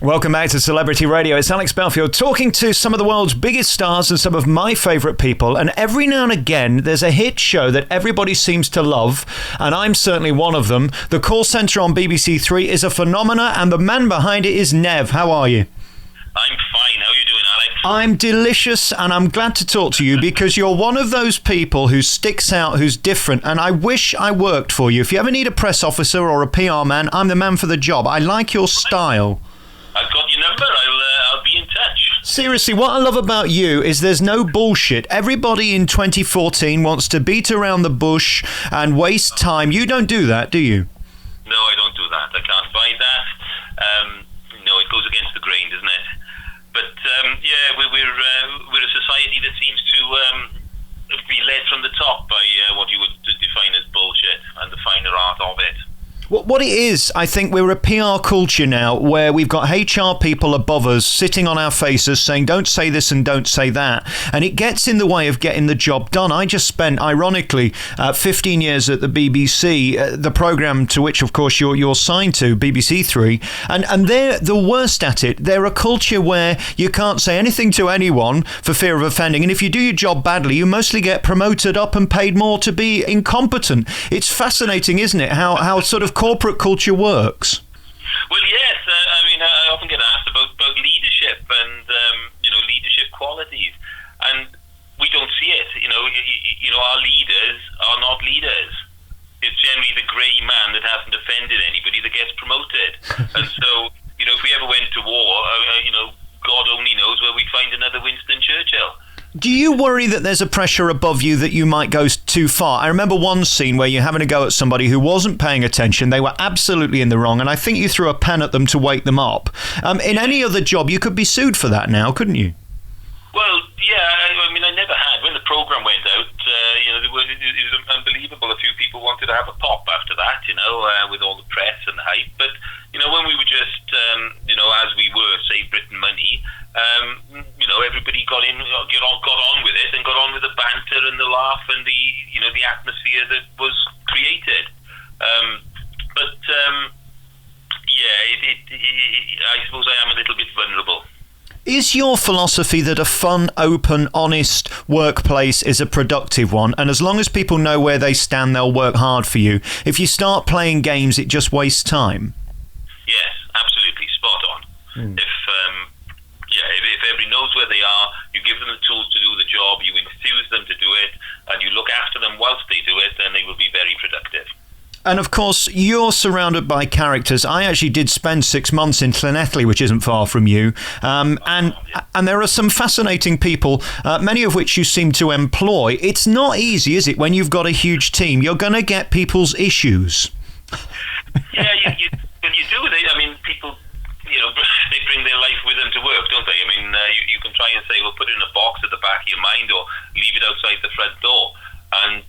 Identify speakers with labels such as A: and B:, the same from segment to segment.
A: Welcome back to Celebrity Radio. It's Alex Belfield talking to some of the world's biggest stars and some of my favourite people. And every now and again, there's a hit show that everybody seems to love, and I'm certainly one of them. The Call Centre on BBC Three is a phenomena, and the man behind it is Nev. How are you?
B: I'm fine. How are you doing, Alex?
A: I'm delicious, and I'm glad to talk to you because you're one of those people who sticks out, who's different, and I wish I worked for you. If you ever need a press officer or a PR man, I'm the man for the job. I like your style.
B: I've got your number. I'll be in touch.
A: Seriously, what I love about you is there's no bullshit. Everybody in 2014 wants to beat around the bush and waste time. You don't do that, do you?
B: No, I don't do that. I can't buy that. No, it goes against the grain, doesn't it? But yeah, we're a society that seems to be led from the top by what you would define as bullshit and the finer art of it.
A: What it is, I think we're a PR culture now where we've got HR people above us sitting on our faces saying, don't say this and don't say that. And it gets in the way of getting the job done. I just spent, ironically, 15 years at the BBC, the programme to which, of course, you're signed to, BBC Three. And they're the worst at it. They're a culture where you can't say anything to anyone for fear of offending. And if you do your job badly, you mostly get promoted up and paid more to be incompetent. It's fascinating, isn't it, how sort of corporate culture works?
B: Well, yes. I mean, I often get asked about leadership and leadership qualities, and we don't see it. Our leaders are not leaders. It's generally the grey man that hasn't offended anybody that gets promoted. And so, if we ever went to war, God only knows where we'd find another Winston Churchill.
A: Do you worry that there's a pressure above you that you might go too far? I remember one scene where you're having a go at somebody who wasn't paying attention. They were absolutely in the wrong, and I think you threw a pen at them to wake them up. In any other job, you could be sued for that now, couldn't you?
B: Well, yeah, I mean, I never had. When the programme went out, it was unbelievable. A few people wanted to have a pop after that, with all the press and the hype. But, when we were just, as we were, say, Britain Money, everybody got on with it and got on with the banter and the laugh and the atmosphere that was created. I suppose I am a little bit vulnerable.
A: Is your philosophy that a fun, open, honest workplace is a productive one, and as long as people know where they stand, they'll work hard for you? If you start playing games, it just wastes time?
B: Yes, absolutely, spot on. If everybody knows where they are, you give them the tools to do the job, you enthuse them to do it, and you look after them whilst they do it, then they will be very productive.
A: And of course, you're surrounded by characters. I actually did spend 6 months in Llanelli, which isn't far from you. And there are some fascinating people, many of which you seem to employ. It's not easy, is it, when you've got a huge team? You're going to get people's issues.
B: Yeah, when you do, people, they bring their life with them to work, don't they? I mean, you can try and say, well, put it in a box at the back of your mind or leave it outside the front door. And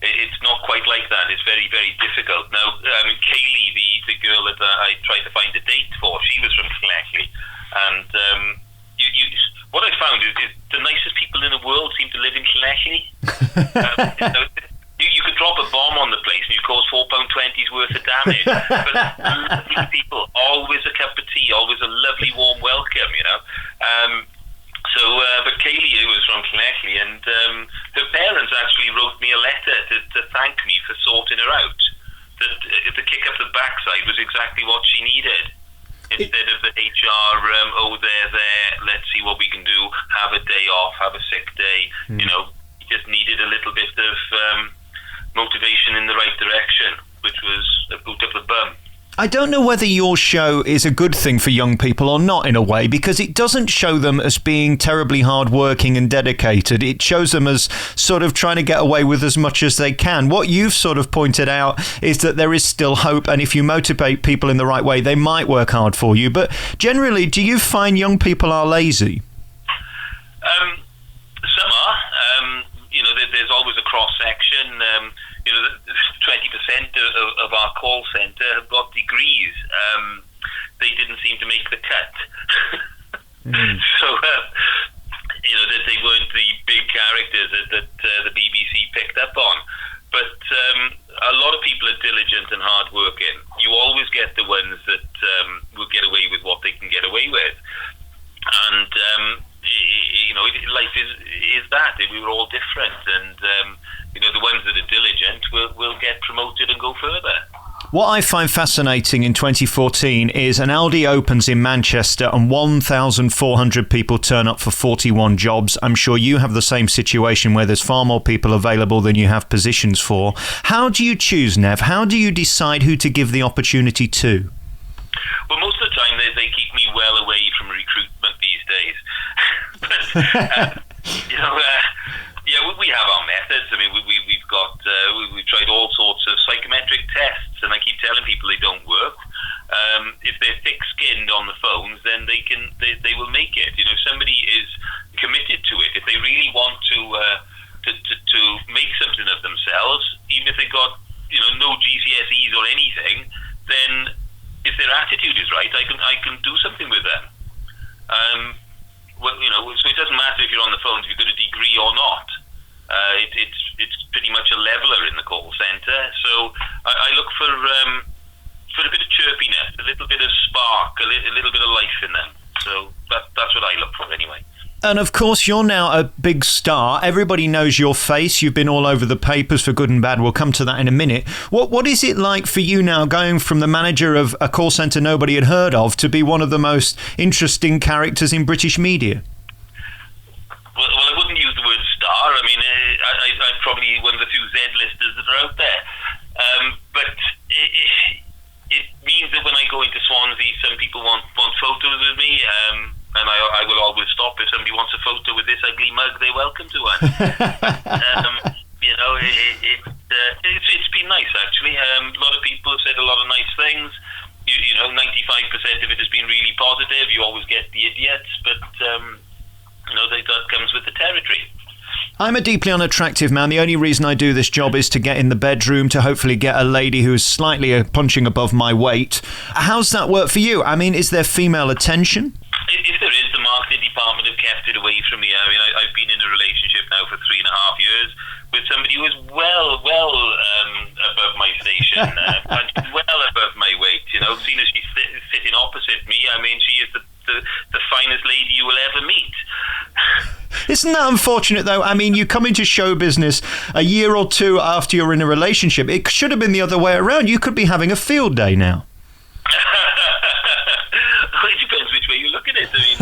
B: it's not quite like that. It's very, very difficult. Now, Kaylee, the girl that I tried to find a date for, she was from Llanelli. And what I found is the nicest people in the world seem to live in Llanelli. You could drop a bomb on the place and you cause £4.20's worth of damage. But lovely people, always a cup of tea, always a lovely warm welcome, But Kaylee was from Llanelli, and her parents actually wrote me a letter to thank me for sorting her out. That the kick up the backside was exactly what she needed. Instead of the HR, they're there, let's see what we can do, have a day off, have a sick day, just needed a little bit of motivation in the right direction, which was a boot up the bum.
A: I don't know whether your show is a good thing for young people or not, in a way, because it doesn't show them as being terribly hardworking and dedicated. It shows them as sort of trying to get away with as much as they can. What you've sort of pointed out is that there is still hope, and if you motivate people in the right way, they might work hard for you. But generally, do you find young people are lazy?
B: Some are. There's always a cross-section. 20% of our call centre have got degrees. They didn't seem to make the cut. So, that they weren't the big characters that the BBC picked up on. But a lot of people are diligent and hard-working. You always get the ones that will get away with what they can get away with. And life is that we were all different, and the ones that are diligent will get promoted and go further.
A: What I find fascinating in 2014 is an Aldi opens in Manchester and 1,400 people turn up for 41 jobs. I'm sure you have the same situation where there's far more people available than you have positions for. How do you choose, Nev? How do you decide who to give the opportunity to?
B: Well, most of the time they keep me well away from recruitment these days. But, we have our methods. I mean, we've got we've tried all sorts of psychometric tests, and I keep telling people they don't work. If they're thick-skinned on the phones, then they will make it. If somebody is committed to it, if they really want to make something of themselves, even if they got no GCSEs or anything, then if their attitude is right, I can do something with them. So it doesn't matter if you're on the phone, if you've got a degree or not. It's pretty much a leveler in the call centre. So I look for a bit of chirpiness, a little bit of spark, a little bit of life in them. So that's what I look for anyway.
A: And of course, you're now a big star. Everybody knows your face. You've been all over the papers for good and bad. We'll come to that in a minute. What is it like for you now, going from the manager of a call centre nobody had heard of to be one of the most interesting characters in British media?
B: Well, I wouldn't use the word star. I mean, I'm probably one of the few Z-listers that are out there. But it means that when I go into Swansea, some people want photos with me. And I will always stop if somebody wants a photo with this ugly mug. They're welcome to one. It's been nice actually. A lot of people have said a lot of nice things. 95% of it has been really positive. You always get the idiots, but that comes with the territory.
A: I'm a deeply unattractive man. The only reason I do this job is to get in the bedroom, to hopefully get a lady who's slightly punching above my weight. How's that work for you? I mean, is there female attention?
B: If there is, the marketing department have kept it away from me. I mean, I've been in a relationship now for 3.5 years with somebody who is well above my station, well above my weight. Seeing as she's sitting opposite me, I mean, she is the finest lady you will ever meet.
A: Isn't that unfortunate, though? I mean, you come into show business a year or two after you're in a relationship. It should have been the other way around. You could be having a field day now.
B: It depends which way you look at it. I mean,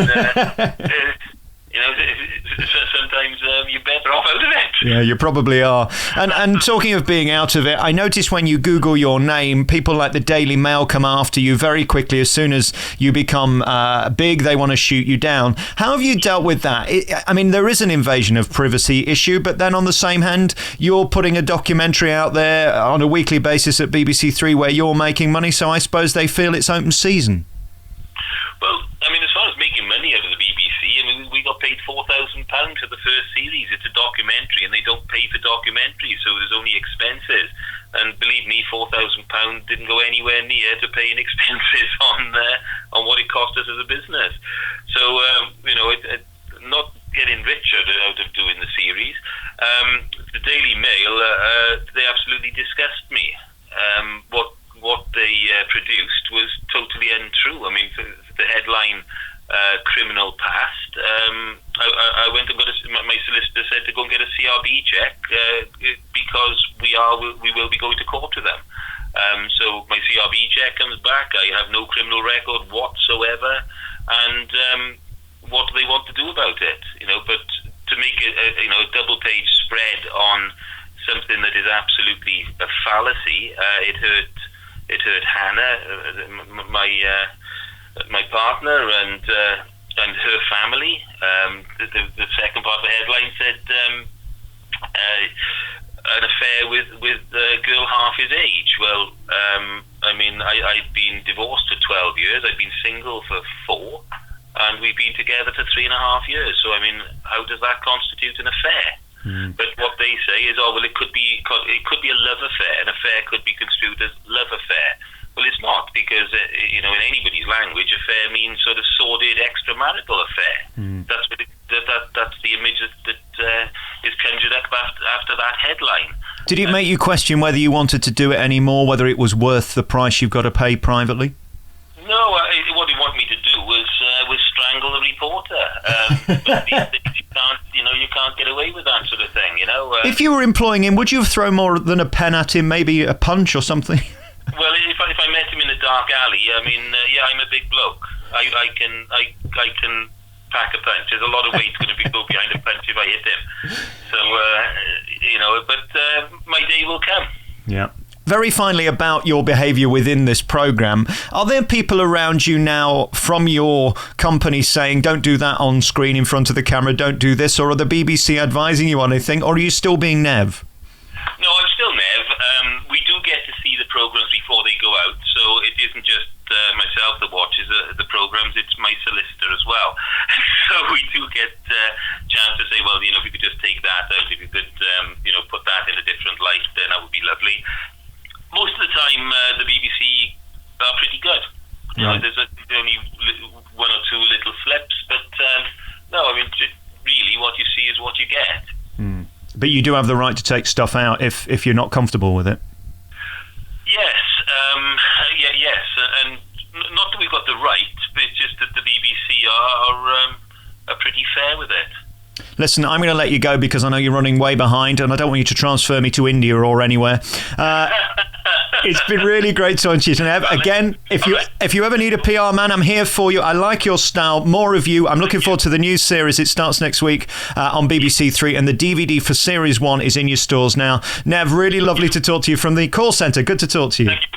B: sometimes you're better off out of it.
A: Yeah, you probably are. And talking of being out of it, I noticed when you Google your name, people like the Daily Mail come after you very quickly. As soon as you become big, they want to shoot you down. How have you dealt with that? I mean, there is an invasion of privacy issue, but then on the same hand, you're putting a documentary out there on a weekly basis at BBC Three where you're making money, so I suppose they feel it's open season.
B: Well, I mean, as far as making money out of the BBC, I mean, we got paid £4,000 for the first series. It's a documentary, and they don't pay for documentaries, so there's only expenses. And believe me, £4,000 didn't go anywhere near to paying expenses on what it cost us as a business. So, not getting richer out of doing the series. The Daily Mail, they absolutely disgust me. What they produced was totally untrue. I mean, the headline, criminal past, I went and got my solicitor said to go and get a CRB check because we will be going to court to them. So my CRB check comes back. I have no criminal record whatsoever. And what do they want to do about it? But to make a double-page spread on something that is absolutely a fallacy, it hurt Hannah, my partner, and her family. The second part of the headline said an affair with a girl half his age. Well, I mean, I've been divorced for 12 years. I've been single for 4, and we've been together for 3.5 years. So, I mean, how does that constitute an affair? But what they say is, it could be a love affair. An affair could be construed as love affair. Well, it's not, because in anybody's language, affair means sort of sordid extramarital affair. That's what that's the image that is conjured up after that headline.
A: Did it make you question whether you wanted to do it anymore, whether it was worth the price you've got to pay privately?
B: No, what he wanted me to do was strangle the reporter. But these days you can't get away with that sort of thing, you know.
A: If you were employing him, would you have thrown more than a pen at him, maybe a punch or something?
B: Well, if I met him in a dark alley, I mean, I'm a big bloke. I can pack a punch. There's a lot of weight going to go behind a punch if I hit him. So, but my day will come.
A: Yeah. Very finally, about your behaviour within this programme, are there people around you now from your company saying, don't do that on screen in front of the camera, don't do this, or are the BBC advising you on anything, or are you still being Nev?
B: No, I'm still Nev. We do get to see the programmes before they go out, so it isn't just myself that watches the programmes, it's my solicitor as well. So we do get a chance to say, well, if you could just take that out, if you could, put that in a different light, then that would be lovely. Most of the time, the BBC are pretty good.
A: Right.
B: There's only one or two little slips, but no, I mean, really, what you see is what you get.
A: Mm. But you do have the right to take stuff out if you're not comfortable with it.
B: Yes, yes, and not that we've got the right, but it's just that the BBC are pretty fair with it.
A: Listen, I'm going to let you go because I know you're running way behind, and I don't want you to transfer me to India or anywhere. It's been really great talking to you, Nev. Again, if you ever need a PR man, I'm here for you. I like your style. More of you. I'm looking forward to the new series. It starts next week on BBC Three, and the DVD for Series 1 is in your stores now. Nev, really lovely to talk to you from the call centre. Good to talk to you.
B: Thank you.